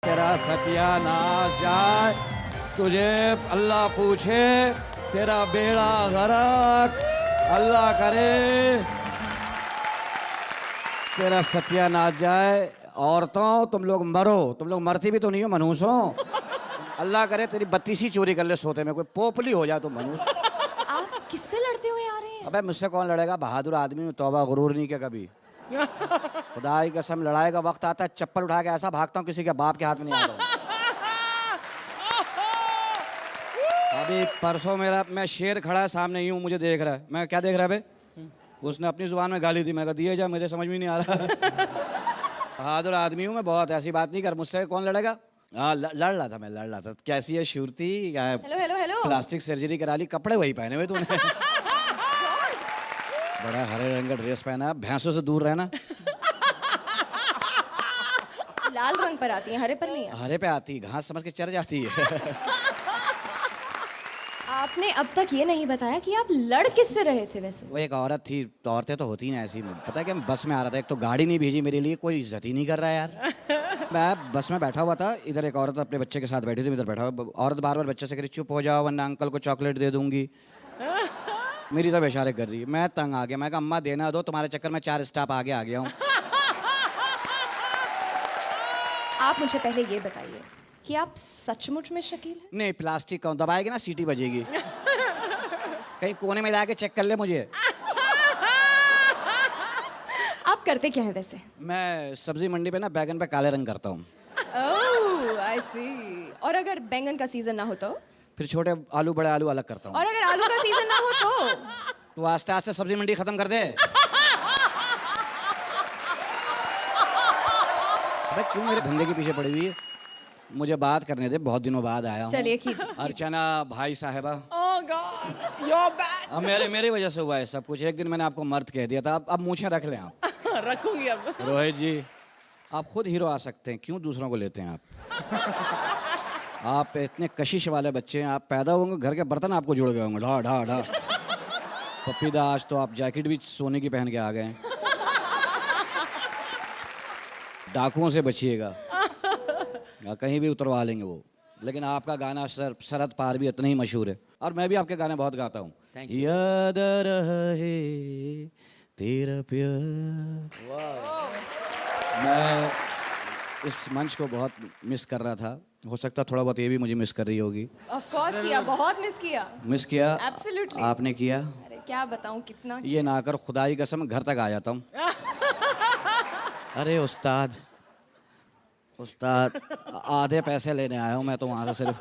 तेरा सत्यानाश जाए, तुझे अल्लाह पूछे, तेरा बेड़ा गरक, अल्लाह करे तेरा सत्यानाश जाए। औरतों तुम लोग मरो, तुम लोग मरती भी तो नहीं हो मनुष्यों। अल्लाह करे तेरी 32 चोरी कर ले सोते में, कोई पोपली हो जाए तो मनुष्य। आप किससे लड़ते हुए आ रहे हैं? अबे मुझसे कौन लड़ेगा, बहादुर आदमी हूँ, तौबा गुरूर नहीं क्या कभी। खुदा की कसम लड़ाई का वक्त आता है चप्पल उठा के ऐसा भागता हूँ किसी के बाप के हाथ में नहीं आता हूँ। अभी परसों मेरा मैं शेर खड़ा है सामने, यूं मुझे देख रहा है, मैं क्या देख रहा है बे? उसने अपनी जुबान में गाली दी, मैं कहा दिए जा, मुझे समझ में नहीं आ रहा। बहादुर आदमी हूँ मैं बहुत, ऐसी बात नहीं कर, मुझसे कौन लड़ेगा। हाँ लड़ रहा था मैं, लड़ रहा था। कैसी है शुरती, क्या है? Hello hello hello. Plastic surgery करा ली, कपड़े वही पहने हुए तूने। बड़ा हरे रंग का ड्रेस पहना, भैंसों से दूर रहना। लाल रंग पर आती हैं, हरे पर नहीं। हरे पे आती, घास समझ के चढ़ जाती है। आपने अब तक ये नहीं बताया कि आप लड़ किससे रहे थे वैसे? वो एक औरत थी, तो औरतें तो होती ना ऐसी। पता है कि मैं बस में आ रहा था, एक तो गाड़ी नहीं भेजी मेरे लिए, कोई इज्जत ही नहीं कर रहा है यार। मैं बस में बैठा हुआ था, इधर एक औरत अपने बच्चे के साथ बैठी थी, इधर बैठा हुआ। औरत बार बार बच्चे से कह रही चुप हो जाओ वरना अंकल को चॉकलेट दे दूंगी। मेरी तरफ इशारे कर रही है, मैं तंग आ गया, मैं कहा अम्मा देना दो, तुम्हारे चक्कर में 4 स्टॉप आगे आ गया हूँ। आप मुझे पहले ये बताइए कि आप सचमुच में शकील हैं? नहीं, प्लास्टिक का दबाएगी ना सीटी बजेगी। कहीं कोने में जाके चेक कर ले मुझे। आप करते क्या है वैसे? मैं सब्जी मंडी पे ना बैगन पे काले रंग करता हूँ। ओह आई सी। और अगर बैंगन का सीजन ना हो तो? फिर छोटे आलू बड़े आलू अलग करता हूँ। और अगर आलू का सीजन ना हो तो? तो आस्ते आस्ते सब्जी मंडी खत्म कर दे। अबे क्यों मेरे धंधे के पीछे पड़ी हुई है? मुझे बात करने दे, बहुत दिनों बाद आया हूँ। चलिए कीजिए। अर्चना भाई साहिबा, Oh God, you're back. अब मेरी वजह से हुआ है सब कुछ। एक दिन मैंने आपको मर्द कह दिया था, अब मूछें रख लें आप। रखूंगी अब। रोहित जी, आप खुद हीरो आ सकते हैं, क्यों दूसरों को लेते हैं आप? आप इतने कशिश वाले बच्चे हैं, आप पैदा होंगे घर के बर्तन आपको जुड़ गए होंगे, ढा ढा ढा। पप्पीदा आज तो आप जैकेट भी सोने की पहन के आ गए हैं। डाकुओं से बचिएगा, कहीं भी उतरवा लेंगे वो। लेकिन आपका गाना शरद पार भी इतना ही मशहूर है, और मैं भी आपके गाने बहुत गाता हूँ। याद रहे तेरा प्यार। मैं इस मंच को बहुत मिस कर रहा था, हो सकता थोड़ा बहुत ये भी मुझे मिस कर रही होगी। ऑफ कोर्स किया, बहुत मिस किया। मिस किया? Absolutely. आपने किया? अरे क्या बताऊं कितना। ये ना कर, खुदा की कसम घर तक आ जाता हूँ। अरे उस्ताद उस्ताद, आधे पैसे लेने आया हूँ मैं तो वहां से सिर्फ।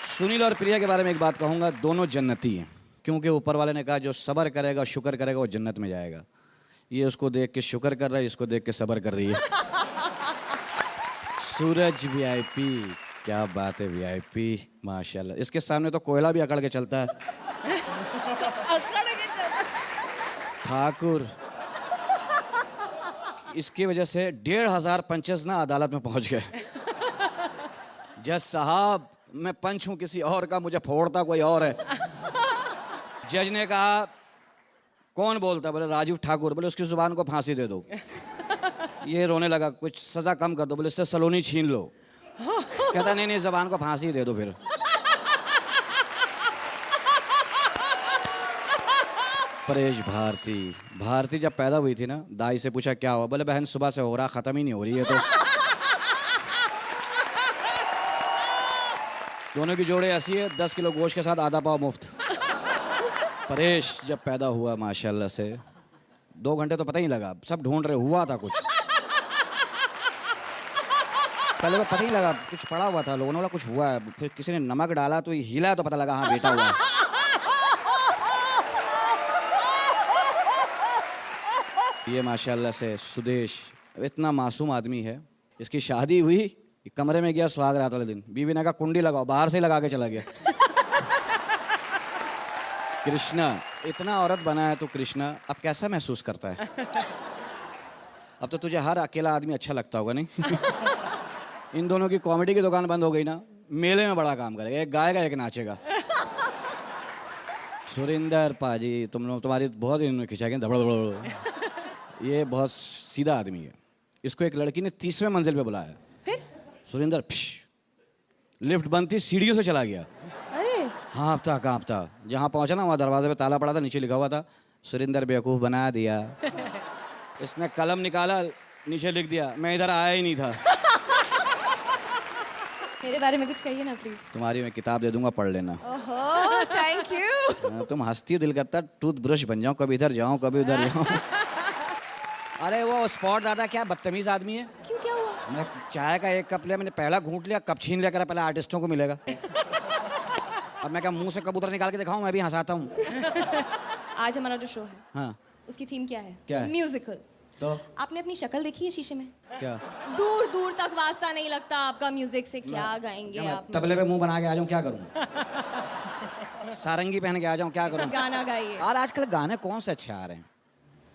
सुनील और प्रिया के बारे में एक बात कहूंगा, दोनों जन्नती हैं, क्योंकि ऊपर वाले ने कहा जो सब्र करेगा शुक्र करेगा वो जन्नत में जाएगा। ये उसको देख के शुक्र कर रहा है, इसको देख के सब्र कर रही है। सूरज वीआईपी, क्या बात है वीआईपी, माशाल्लाह। इसके सामने तो कोयला भी अकड़ के चलता है। ठाकुर, इसकी वजह से 1,500 पंचेस ना अदालत में पहुंच गए। जज साहब, मैं पंच हूं किसी और का, मुझे फोड़ता कोई और है। जज ने कहा कौन बोलता? बोले राजीव ठाकुर। बोले उसकी जुबान को फांसी दे दो। ये रोने लगा, कुछ सजा कम कर दो। बोले इससे सलोनी छीन लो। कहता नहीं जबान को फांसी दे दो फिर। परेश भारती जब पैदा हुई थी ना, दाई से पूछा क्या हुआ? बोले बहन सुबह से हो रहा, खत्म ही नहीं हो रही है। तो दोनों की जोड़े ऐसी है, 10 किलो गोश्त के साथ आधा पाव मुफ्त। परेश जब पैदा हुआ माशाल्लाह से 2 घंटे तो पता ही लगा, सब ढूंढ रहे, हुआ था कुछ। पहले को पता ही लगा, कुछ पड़ा हुआ था, लोगों ने बोला कुछ हुआ है। फिर किसी ने नमक डाला तो हिला तो पता लगा हाँ बेटा हुआ है। ये माशाल्लाह से सुदेश इतना मासूम आदमी है। इसकी शादी हुई, कमरे में गया सुहाग रात वाले दिन, बीवी ने कहा कुंडी लगाओ, बाहर से ही लगा के चला गया। कृष्णा इतना औरत बना है तो कृष्णा अब कैसा महसूस करता है? अब तो तुझे हर अकेला आदमी अच्छा लगता होगा नहीं? इन दोनों की कॉमेडी की दुकान बंद हो गई ना, मेले में बड़ा काम करेगा, एक गाएगा एक नाचेगा। सुरिंदर पाजी, तुम लोग तुम्हारी बहुत इन्होंने खिंचा के धबड़। ये बहुत सीधा आदमी है, इसको एक लड़की ने 30वें मंजिल पे बुलाया। फिर? सुरेंद्र लिफ्ट बंद थी, सीढ़ियों से चला गया। अरे हाँफता काँपता। जहाँ पहुँचा ना वहाँ दरवाजे पे ताला पड़ा था, नीचे लिखा हुआ था सुरेंद्र बेवकूफ़ बना दिया। इसने कलम निकाला, नीचे लिख दिया मैं इधर आया ही नहीं था। मेरे बारे में कुछ कहिए ना प्लीज। तुम्हारी मैं किताब दे दूंगा, पढ़ लेना। ओहो थैंक यू। तुम हंसती हो, दिल करता टूथ ब्रश बन जाऊं, कभी इधर जाऊं कभी उधर जाऊं। अरे वो स्पॉट दादा क्या बदतमीज आदमी है। क्यों, क्या हुआ? मैं चाय का एक कप लिया, मैंने पहला घूंट लिया, कप छीन लिया, करा पहले आर्टिस्टों को मिलेगा। अब मैं क्या मुंह से कबूतर निकाल के दिखाऊं, मैं भी हंसाता हूँ। आज हमारा जो शो है हाँ उसकी थीम क्या है? क्या है? म्यूजिकल। तो आपने अपनी शक्ल देखी है शीशे में? क्या दूर दूर तक वास्ता नहीं लगता आपका म्यूजिक से। क्या गाएंगे मैं आप? तबले पे मुंह बना के आ जाऊं, क्या करूं? सारंगी पहन के आ जाऊं, क्या करूं? गाना गाइए। और आजकल गाने कौन से अच्छे आ रहे हैं?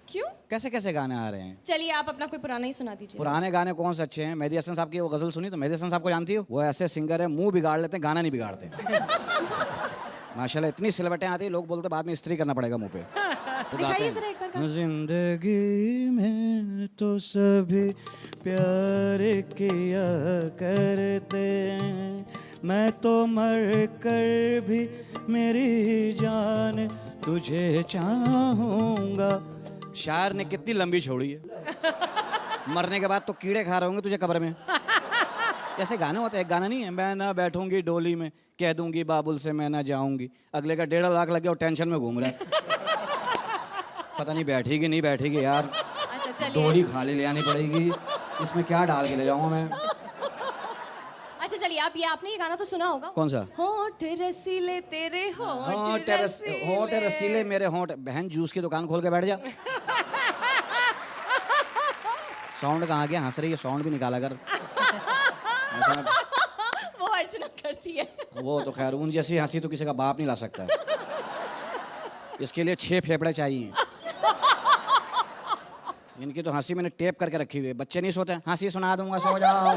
क्यों? कैसे कैसे गाने आ रहे हैं? चलिए आप अपना कोई पुराना ही सुना दीजिए। पुराने गाने कौन से अच्छे हैं? मेहदी हसन साहब की वो गजल सुनी तो? मेहदी हसन साहब को जानती हो? वो ऐसे सिंगर है, मुंह बिगाड़ लेते हैं, गाना नहीं बिगाड़ते। माशाल्लाह इतनी सिलवटें आती है, लोग बोलते बाद में इस्त्री करना पड़ेगा मुंह पे। दिखाइए जरा एक बार गाना। जिंदगी में तो सभी प्यार किया करते हैं, मैं तो मर कर भी मेरी जान तुझे चाहूंगा। शायर ने कितनी लंबी छोड़ी है। मरने के बाद तो कीड़े खा रहे होंगे तुझे कब्र में। कैसे गाने होते हैं? एक गाना नहीं है, मैं ना बैठूंगी डोली में, कह दूंगी बाबुल से मैं ना जाऊंगी। अगले का 1.5 लाख लगे और टेंशन में घूम रहा है। पता नहीं बैठेगी नहीं बैठेगी यार। अच्छा चलिए। डोली खाली ले आनी पड़ेगी, इसमें क्या डाल के ले जाऊंगा मैं? अच्छा चलिए आप आपने ये गाना तो सुना होगा। कौन सा? होठ रसीले तेरे होठ होठ रसीले मेरे होठ। बहन जूस की दुकान खोल के बैठ जा। साउंड कहाँ गया? हंस रही है, साउंड भी निकाला कर। वो अर्चना करती है। वो तो खैर उन जैसी हंसी तो किसी का बाप नहीं ला सकता। इसके लिए 6 फेफड़े चाहिए। इनकी तो हंसी मैंने टेप करके रखी हुई है। बच्चे नहीं सोते, हंसी सुना दूंगा सो जाओ।